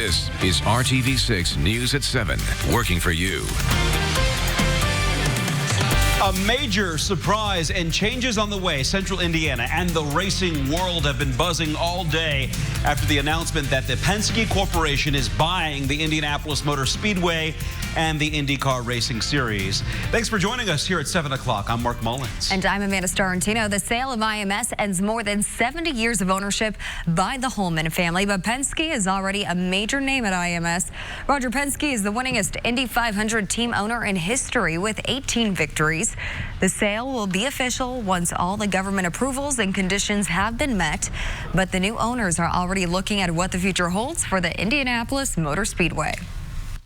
This is RTV6 News at 7, working for you. A major surprise and changes on the way. Central Indiana and the racing world have been buzzing all day after the announcement that the Penske Corporation is buying the Indianapolis Motor Speedway and the IndyCar Racing Series. Thanks for joining us here at 7 o'clock. I'm Mark Mullins. And I'm Amanda Starantino. The sale of IMS ends more than 70 years of ownership by the Holman family, but Penske is already a major name at IMS. Roger Penske is the winningest Indy 500 team owner in history with 18 victories. The sale will be official once all the government approvals and conditions have been met, but the new owners are already looking at what the future holds for the Indianapolis Motor Speedway.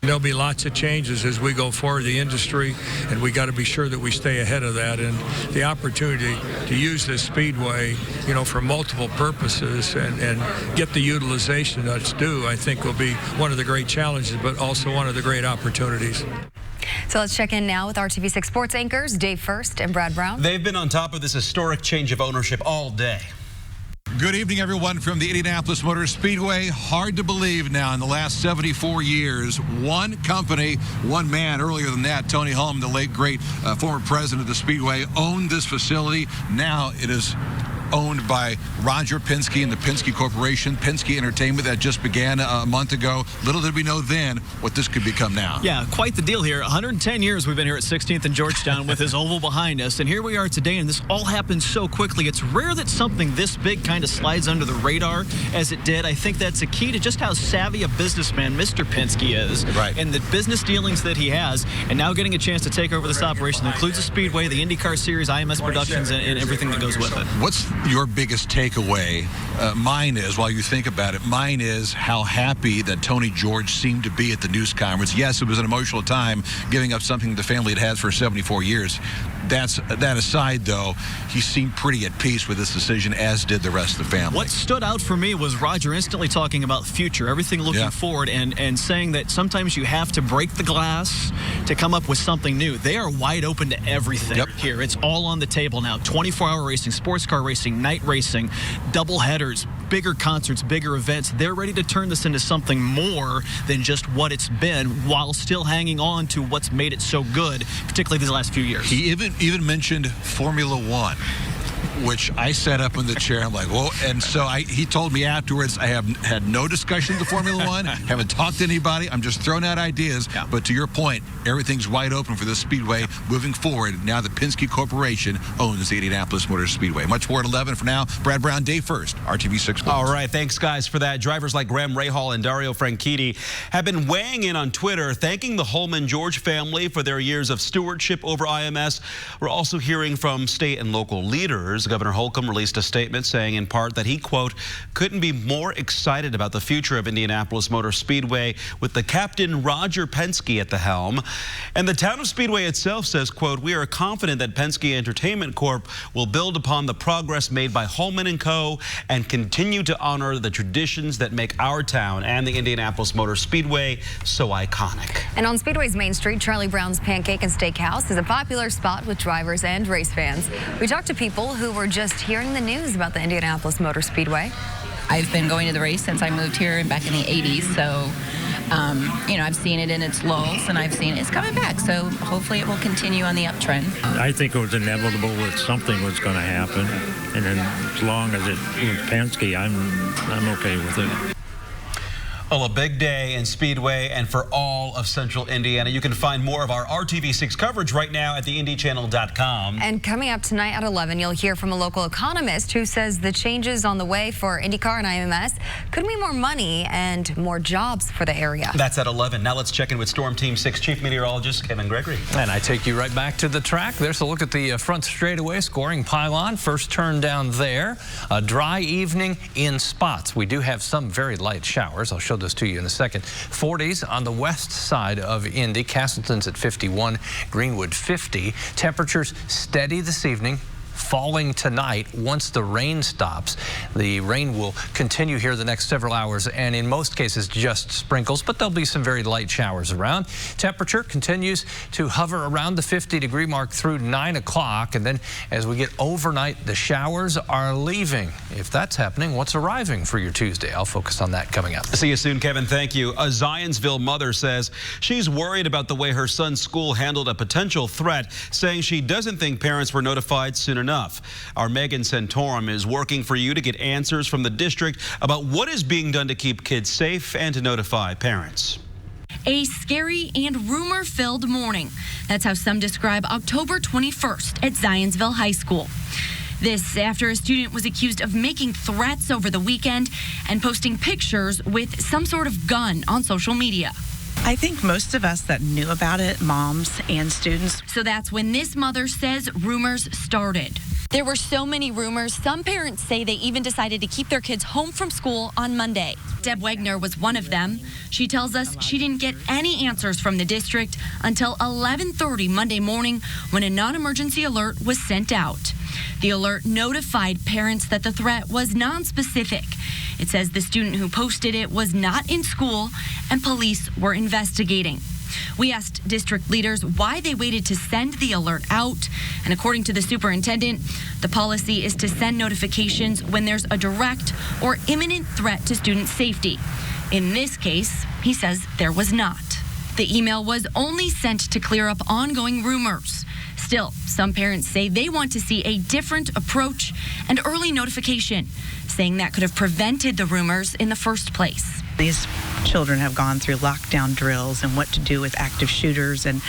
There'll be lots of changes as we go forward the industry, and we got to be sure that we stay ahead of that. And the opportunity to use this speedway, for multiple purposes and get the utilization that's due, I think will be one of the great challenges, but also one of the great opportunities. So let's check in now with RTV6 sports anchors Dave First and Brad Brown. They've been on top of this historic change of ownership all day. Good evening, everyone, from the Indianapolis Motor Speedway. Hard to believe now, in the last 74 years, one company, one man, earlier than that, Tony Hulme, the late, great former president of the Speedway, owned this facility. Now it is owned by Roger Penske and the Penske Corporation, Penske Entertainment, that just began a month ago. Little did we know then what this could become now. Yeah, quite the deal here. 110 years we've been here at 16th and Georgetown with his oval behind us, and here we are today, and this all happened so quickly. It's rare that something this big kind of slides under the radar as it did. I think that's a key to just how savvy a businessman Mr. Penske is, right, and the business dealings that he has, and now getting a chance to take over this operation that includes the Speedway, the IndyCar Series, IMS Productions, and everything that goes with it. What's your biggest takeaway? Mine is, while you think about it, mine is how happy that Tony George seemed to be at the news conference. Yes, it was an emotional time, giving up something the family had had for 74 years. That aside, though, he seemed pretty at peace with this decision, as did the rest of the family. What stood out for me was Roger instantly talking about the future, everything looking forward, and saying that sometimes you have to break the glass to come up with something new. They are wide open to everything here. It's all on the table now. 24-hour racing, sports car racing, night racing, double headers, bigger concerts, bigger events. They're ready to turn this into something more than just what it's been, while still hanging on to what's made it so good, particularly these last few years. He even mentioned Formula One, which I sat up in the chair. I'm like, whoa. And so he told me afterwards, I have had no discussion with Formula One, haven't talked to anybody. I'm just throwing out ideas. Yeah. But to your point, everything's wide open for this Speedway moving forward. Now the Penske Corporation owns the Indianapolis Motor Speedway. Much more at 11 for now. Brad Brown, Dave First, Rtv6 Sports. All right, thanks, guys, for that. Drivers like Graham Rahal and Dario Franchitti have been weighing in on Twitter, thanking the Holman George family for their years of stewardship over IMS. We're also hearing from state and local leaders. Governor Holcomb released a statement saying in part that he, quote, couldn't be more excited about the future of Indianapolis Motor Speedway with the captain Roger Penske at the helm. And the town of Speedway itself says, quote, we are confident that Penske Entertainment Corp will build upon the progress made by Holman & Co. and continue to honor the traditions that make our town and the Indianapolis Motor Speedway so iconic. And on Speedway's Main Street, Charlie Brown's Pancake and Steakhouse is a popular spot with drivers and race fans. We talked to people who were just hearing the news about the Indianapolis Motor Speedway. I've been going to the race since I moved here back in the 80s, so I've seen it in its lulls, and I've seen it's coming back, so hopefully it will continue on the uptrend. I think it was inevitable that something was going to happen, and then as long as it was Penske, I'm okay with it. Well, a big day in Speedway and for all of Central Indiana. You can find more of our RTV6 coverage right now at theindychannel.com. And coming up tonight at 11, you'll hear from a local economist who says the changes on the way for IndyCar and IMS could mean more money and more jobs for the area. That's at 11. Now let's check in with Storm Team 6 Chief Meteorologist Kevin Gregory. And I take you right back to the track. There's a look at the front straightaway scoring pylon. First turn down there. A dry evening in spots. We do have some very light showers. I'll show this to you in a second. 40s on the west side of Indy. Castleton's at 51, Greenwood 50. Temperatures steady this evening. falling tonight once the rain stops. The rain will continue here the next several hours, and in most cases just sprinkles, but there'll be some very light showers around. Temperature continues to hover around the 50-degree mark through 9 o'clock, and then as we get overnight, the showers are leaving. If that's happening, what's arriving for your Tuesday? I'll focus on that coming up. See you soon, Kevin. Thank you. A Zionsville mother says she's worried about the way her son's school handled a potential threat, saying she doesn't think parents were notified soon enough. Our Megan Santorum is working for you to get answers from the district about what is being done to keep kids safe and to notify parents. A scary and rumor-filled morning. That's how some describe October 21st at Zionsville High School. This after a student was accused of making threats over the weekend and posting pictures with some sort of gun on social media. I think most of us that knew about it, moms and students. So that's when this mother says rumors started. There were so many rumors, some parents say they even decided to keep their kids home from school on Monday. Deb Wagner was one of them. She tells us she didn't get any answers from the district until 11:30 Monday morning when a non-emergency alert was sent out. The alert notified parents that the threat was non-specific. It says the student who posted it was not in school and police were investigating. We asked district leaders why they waited to send the alert out, and according to the superintendent, the policy is to send notifications when there's a direct or imminent threat to student safety. In this case, he says there was not. The email was only sent to clear up ongoing rumors. Still, some parents say they want to see a different approach and early notification, saying that could have prevented the rumors in the first place. These children have gone through lockdown drills and what to do with active shooters, and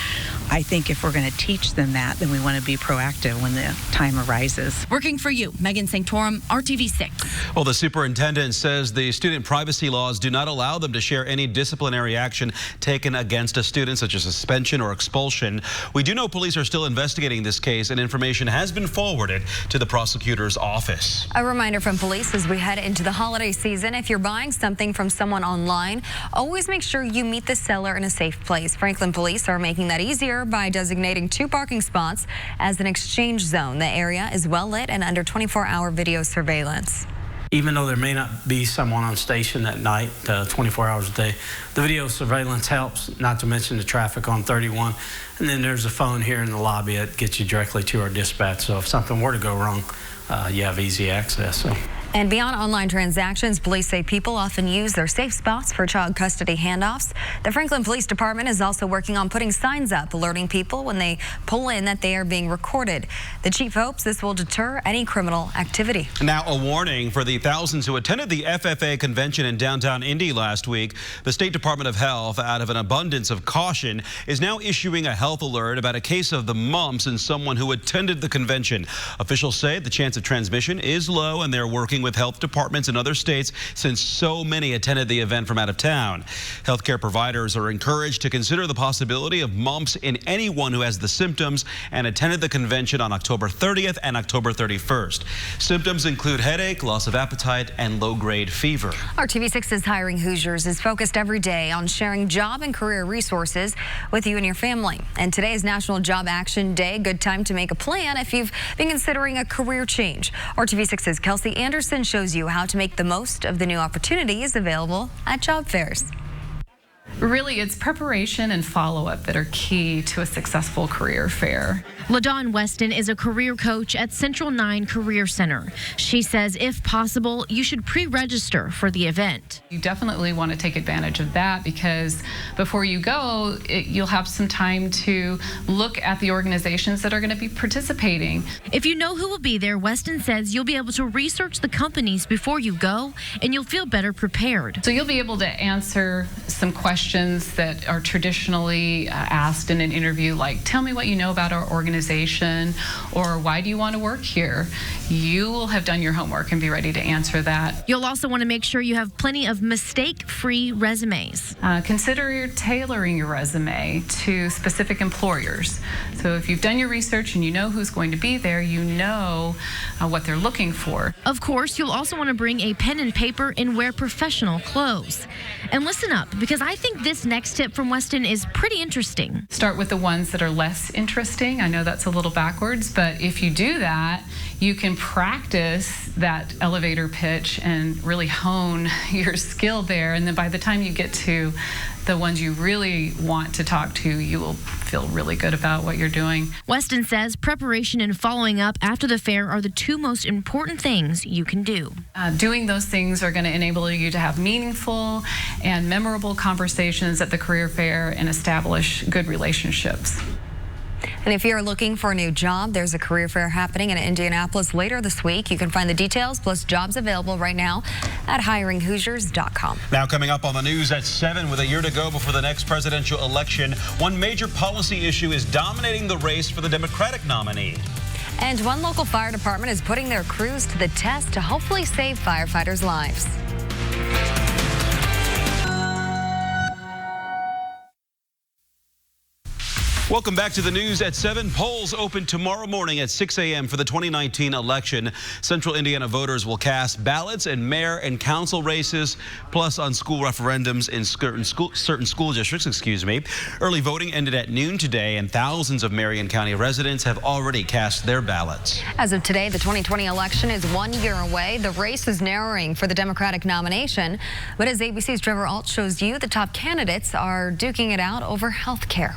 I think if we're going to teach them that, then we want to be proactive when the time arises. Working for you, Megan Santorum, Rtv6. Well, the superintendent says the student privacy laws do not allow them to share any disciplinary action taken against a student, such as suspension or expulsion. We do know police are still investigating this case, and information has been forwarded to the prosecutor's office. A reminder from police as we head into the holiday season: if you're buying something from someone online, always make sure you meet the seller in a safe place. Franklin police are making that easier by designating 2 parking spots as an exchange zone. The area is well lit and under 24-hour video surveillance. Even though there may not be someone on station at night 24 hours a day, the video surveillance helps, not to mention the traffic on 31. And then there's a phone here in the lobby that gets you directly to our dispatch. So if something were to go wrong, you have easy access. And beyond online transactions, police say people often use their safe spots for child custody handoffs. The Franklin Police Department is also working on putting signs up alerting people when they pull in that they are being recorded. The chief hopes this will deter any criminal activity. Now, a warning for the thousands who attended the FFA convention in downtown Indy last week. The State Department of Health, out of an abundance of caution, is now issuing a health alert about a case of the mumps in someone who attended the convention. Officials say the chance of transmission is low, and they're working with health departments in other states since so many attended the event from out of town. Healthcare providers are encouraged to consider the possibility of mumps in anyone who has the symptoms and attended the convention on October 30th and October 31st. Symptoms include headache, loss of appetite, and low-grade fever. Rtv6 Is Hiring Hoosiers is focused every day on sharing job and career resources with you and your family. And today is National Job Action Day. Good time to make a plan if you've been considering a career change. Rtv6's Kelsey Anderson shows you how to make the most of the new opportunities available at job fairs. Really, it's preparation and follow-up that are key to a successful career fair. LaDawn Weston is a career coach at Central 9 Career Center. She says if possible, you should pre-register for the event. You definitely want to take advantage of that because before you go, you'll have some time to look at the organizations that are going to be participating. If you know who will be there, Weston says you'll be able to research the companies before you go and you'll feel better prepared. So you'll be able to answer some questions that are traditionally asked in an interview, like tell me what you know about our organization, or why do you want to work here? You will have done your homework and be ready to answer that. You'll also want to make sure you have plenty of mistake-free resumes. Consider tailoring your resume to specific employers. So if you've done your research and you know who's going to be there, you know what they're looking for. Of course, you'll also want to bring a pen and paper and wear professional clothes. And listen up, because I think this next tip from Weston is pretty interesting. Start with the ones that are less interesting. I know that's a little backwards, but if you do that, you can practice that elevator pitch and really hone your skill there. And then by the time you get to the ones you really want to talk to, you will feel really good about what you're doing. Weston says preparation and following up after the fair are the two most important things you can do. Doing those things are going to enable you to have meaningful and memorable conversations at the career fair and establish good relationships. And if you're looking for a new job, there's a career fair happening in Indianapolis later this week. You can find the details plus jobs available right now at hiringhoosiers.com. Now coming up on the news at 7, with a year to go before the next presidential election, one major policy issue is dominating the race for the Democratic nominee. And one local fire department is putting their crews to the test to hopefully save firefighters' lives. Welcome back to the news at 7. Polls open tomorrow morning at 6 a.m. for the 2019 election. Central Indiana voters will cast ballots in mayor and council races, plus on school referendums in certain school districts. Early voting ended at noon today, and thousands of Marion County residents have already cast their ballots. As of today, the 2020 election is 1 year away. The race is narrowing for the Democratic nomination. But as ABC's Trevor Alt shows you, the top candidates are duking it out over health care.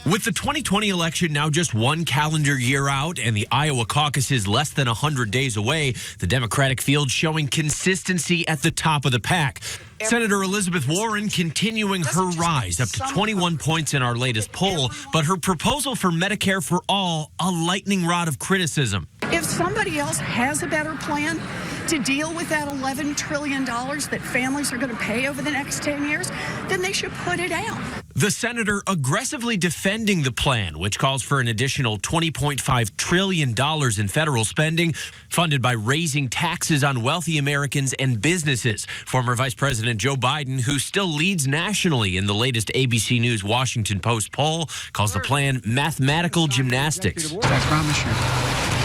With the 2020 election now just 1 calendar year out and the Iowa caucuses less than 100 days away, the Democratic field showing consistency at the top of the pack. Senator Elizabeth Warren continuing her rise up to 21 points in our latest poll, but her proposal for Medicare for All, a lightning rod of criticism. If somebody else has a better plan to deal with that $11 trillion that families are going to pay over the next 10 years, then they should put it out. The senator aggressively defending the plan, which calls for an additional $20.5 trillion in federal spending, funded by raising taxes on wealthy Americans and businesses. Former Vice President Joe Biden, who still leads nationally in the latest ABC News Washington Post poll, calls the plan mathematical gymnastics. I promise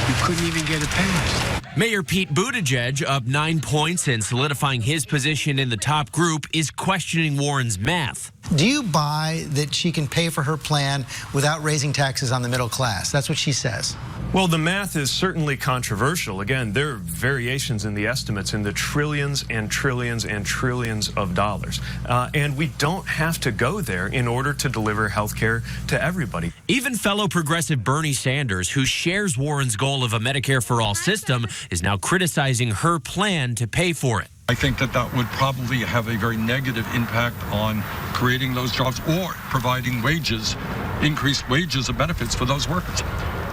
you couldn't even get it passed. Mayor Pete Buttigieg, up 9 points and solidifying his position in the top group, is questioning Warren's math. Do you buy that she can pay for her plan without raising taxes on the middle class? That's what she says. Well, the math is certainly controversial. Again, there are variations in the estimates in the trillions and trillions and trillions of dollars. And we don't have to go there in order to deliver health care to everybody. Even fellow progressive Bernie Sanders, who shares Warren's goal of a Medicare for All system, is now criticizing her plan to pay for it. I think that would probably have a very negative impact on creating those jobs or providing wages, increased wages and benefits for those workers.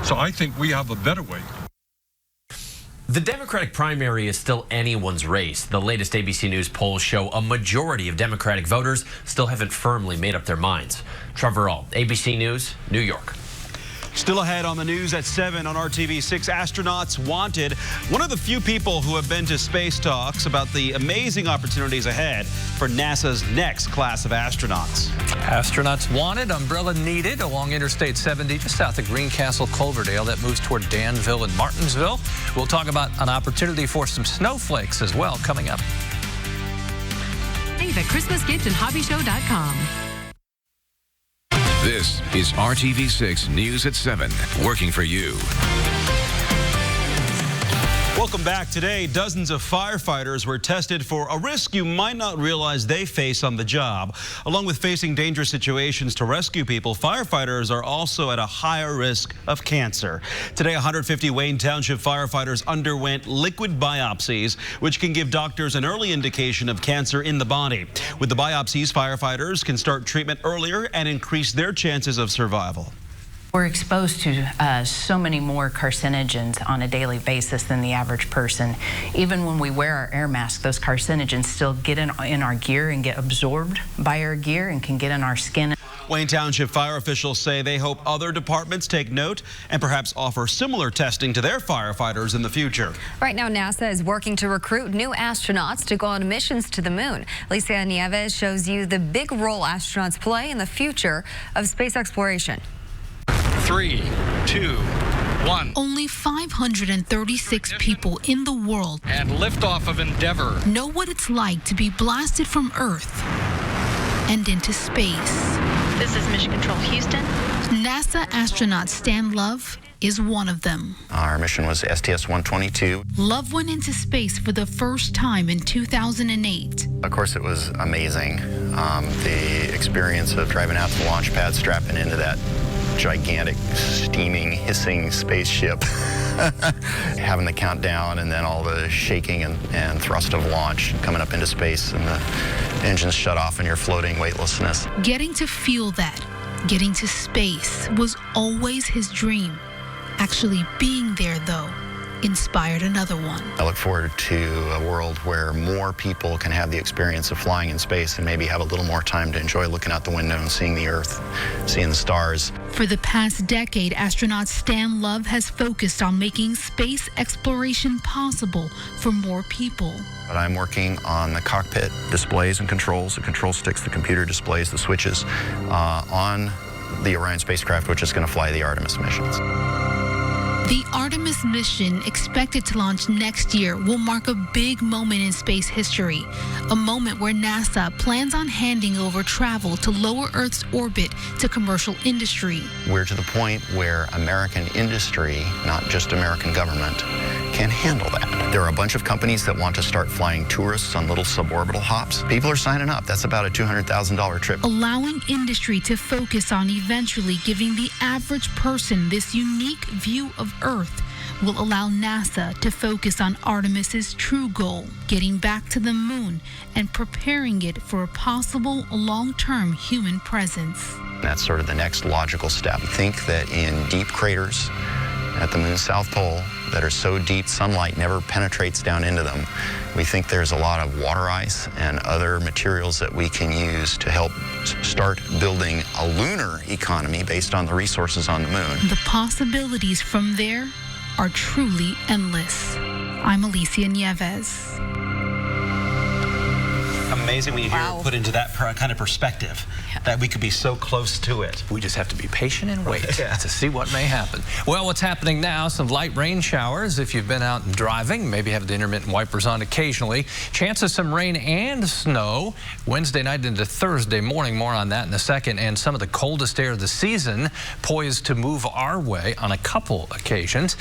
So I think we have a better way. The Democratic primary is still anyone's race. The latest ABC News polls show a majority of Democratic voters still haven't firmly made up their minds. Trevor Alt, ABC News, New York. Still ahead on the news at 7 on Rtv6, astronauts wanted. One of the few people who have been to space talks about the amazing opportunities ahead for NASA's next class of astronauts. Astronauts wanted, umbrella needed along Interstate 70 just south of Greencastle, Cloverdale. That moves toward Danville and Martinsville. We'll talk about an opportunity for some snowflakes as well coming up. Save at ChristmasGiftandHobbyShow.com. This is Rtv6 News at 7, working for you. Welcome back. Today, dozens of firefighters were tested for a risk you might not realize they face on the job. Along with facing dangerous situations to rescue people, firefighters are also at a higher risk of cancer. Today, 150 Wayne Township firefighters underwent liquid biopsies, which can give doctors an early indication of cancer in the body. With the biopsies, firefighters can start treatment earlier and increase their chances of survival. We're exposed to so many more carcinogens on a daily basis than the average person. Even when we wear our air mask, those carcinogens still get in our gear and get absorbed by our gear and can get in our skin. Wayne Township fire officials say they hope other departments take note and perhaps offer similar testing to their firefighters in the future. Right now, NASA is working to recruit new astronauts to go on missions to the moon. Lisa Nieves shows you the big role astronauts play in the future of space exploration. 3, 2, 1. Only 536 people in the world and liftoff of Endeavour know what it's like to be blasted from Earth and into space. This is Mission Control Houston. NASA astronaut Stan Love is one of them. Our mission was STS-122. Love went into space for the first time in 2008. Of course, it was amazing. The experience of driving out to the launch pad, strapping into that gigantic, steaming, hissing spaceship, having the countdown, and then all the shaking and thrust of launch, coming up into space, and the engines shut off and you're floating weightlessness. Getting to feel that, getting to space, was always his dream. Actually being there, though, inspired another one. I look forward to a world where more people can have the experience of flying in space and maybe have a little more time to enjoy looking out the window and seeing the Earth, seeing the stars. For the past decade, astronaut Stan Love has focused on making space exploration possible for more people. But I'm working on the cockpit displays and controls, the control sticks, the computer displays, the switches on the Orion spacecraft, which is going to fly the Artemis missions. The Artemis mission, expected to launch next year, will mark a big moment in space history. A moment where NASA plans on handing over travel to lower Earth's orbit to commercial industry. We're to the point where American industry, not just American government, can handle that. There are a bunch of companies that want to start flying tourists on little suborbital hops. People are signing up. That's about a $200,000 trip. Allowing industry to focus on eventually giving the average person this unique view of Earth will allow NASA to focus on Artemis's true goal, getting back to the moon and preparing it for a possible long-term human presence. That's sort of the next logical step. Think that in deep craters at the moon's south pole that are so deep sunlight never penetrates down into them, we think there's a lot of water ice and other materials that we can use to help start building a lunar economy based on the resources on the moon. The possibilities from there are truly endless. I'm Alicia Nieves. Amazing when you hear it put into that kind of perspective, that we could be so close to it. We just have to be patient and wait to see what may happen. Well, what's happening now, some light rain showers. If you've been out and driving, maybe have the intermittent wipers on occasionally. Chance of some rain and snow Wednesday night into Thursday morning. More on that in a second. And some of the coldest air of the season poised to move our way on a couple occasions.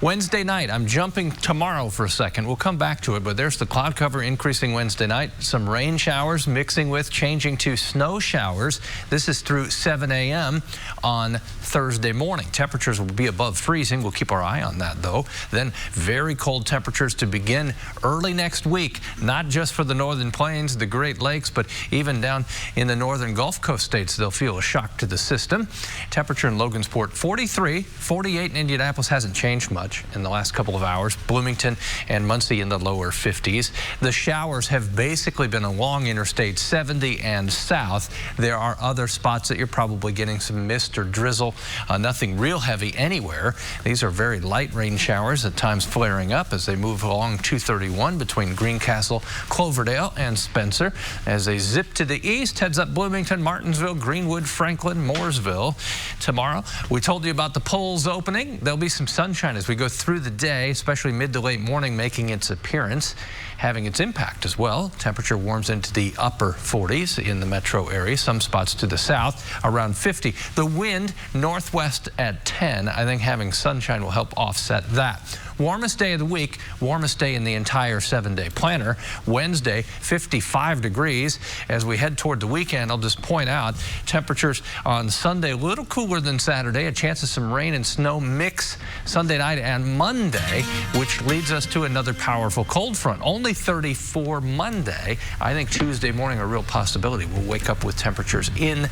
Wednesday night, I'm jumping tomorrow for a second. We'll come back to it, but there's the cloud cover increasing Wednesday night. Some rain showers mixing with changing to snow showers. This is through 7 a.m. on Thursday morning. Temperatures will be above freezing. We'll keep our eye on that, though. Then very cold temperatures to begin early next week, not just for the northern plains, the Great Lakes, but even down in the northern Gulf Coast states, they'll feel a shock to the system. Temperature in Logansport, 43, 48 in Indianapolis, hasn't changed much in the last couple of hours. Bloomington and Muncie in the lower 50s. The showers have basically been along Interstate 70 and south. There are other spots that you're probably getting some mist or drizzle. Nothing real heavy anywhere. These are very light rain showers, at times flaring up as they move along 231 between Greencastle, Cloverdale, and Spencer. As they zip to the east, heads up Bloomington, Martinsville, Greenwood, Franklin, Mooresville. Tomorrow, we told you about the polls opening. There'll be some sunshine as we go through the day, especially mid to late morning, making its appearance, having its impact as well. Temperature warms into the upper 40s in the metro area, some spots to the south around 50. The wind northwest at 10. I think having sunshine will help offset that. Warmest day of the week, warmest day in the entire 7-day planner. Wednesday, 55 degrees. As we head toward the weekend, I'll just point out temperatures on Sunday a little cooler than Saturday. A chance of some rain and snow mix Sunday night and Monday, which leads us to another powerful cold front. Only 34 Monday. I think Tuesday morning a real possibility. We'll wake up with temperatures in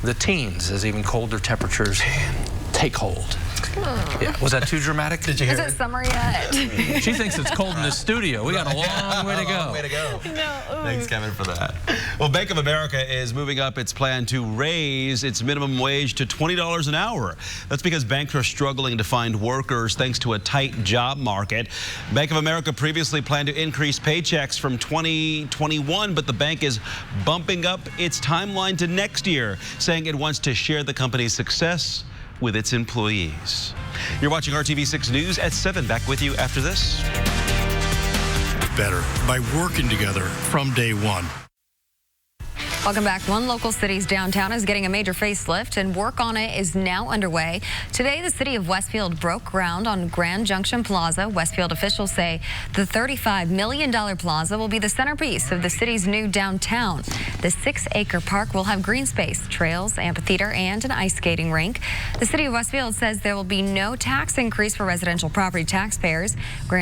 the teens as even colder temperaters take hold. Yeah. Was that too dramatic? Did you hear Is it summer yet? She thinks it's cold in the studio. We got a long way to go. Long way to go. No. Thanks, Kevin, for that. Well, Bank of America is moving up its plan to raise its minimum wage to $20 an hour. That's because banks are struggling to find workers thanks to a tight job market. Bank of America previously planned to increase paychecks from 2021, but the bank is bumping up its timeline to next year, saying it wants to share the company's success with its employees. You're watching Rtv6 News at 7. Back with you after this. Better by working together from day one. Welcome back. One local city's downtown is getting a major facelift, and work on it is now underway. Today, the city of Westfield broke ground on Junction Plaza. Westfield officials say the $35 million plaza will be the centerpiece of the city's new downtown. The 6-acre park will have green space, trails, amphitheater, and an ice skating rink. The city of Westfield says there will be no tax increase for residential property taxpayers.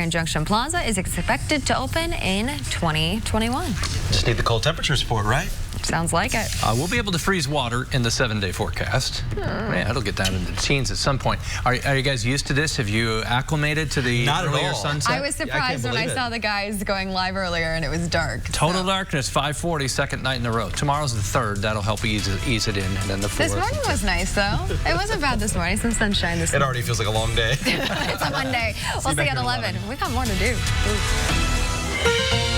Junction Plaza is expected to open in 2021. Just need the cold temperatures for it, right? Sounds like it. We'll be able to freeze water in the 7-day forecast. Yeah, it'll get down into the teens at some point. Are you guys used to this? Have you acclimated to the earlier sunset? I was surprised when I saw the guys going live earlier and it was dark. Total darkness, 5:40, second night in a row. Tomorrow's the 3rd. That'll help ease it in, and then the 4th. This morning was nice, though. It wasn't bad this morning. Some sunshine this morning. It already feels like a long day. It's a Monday. We'll see you at 11. We've got more to do. Ooh.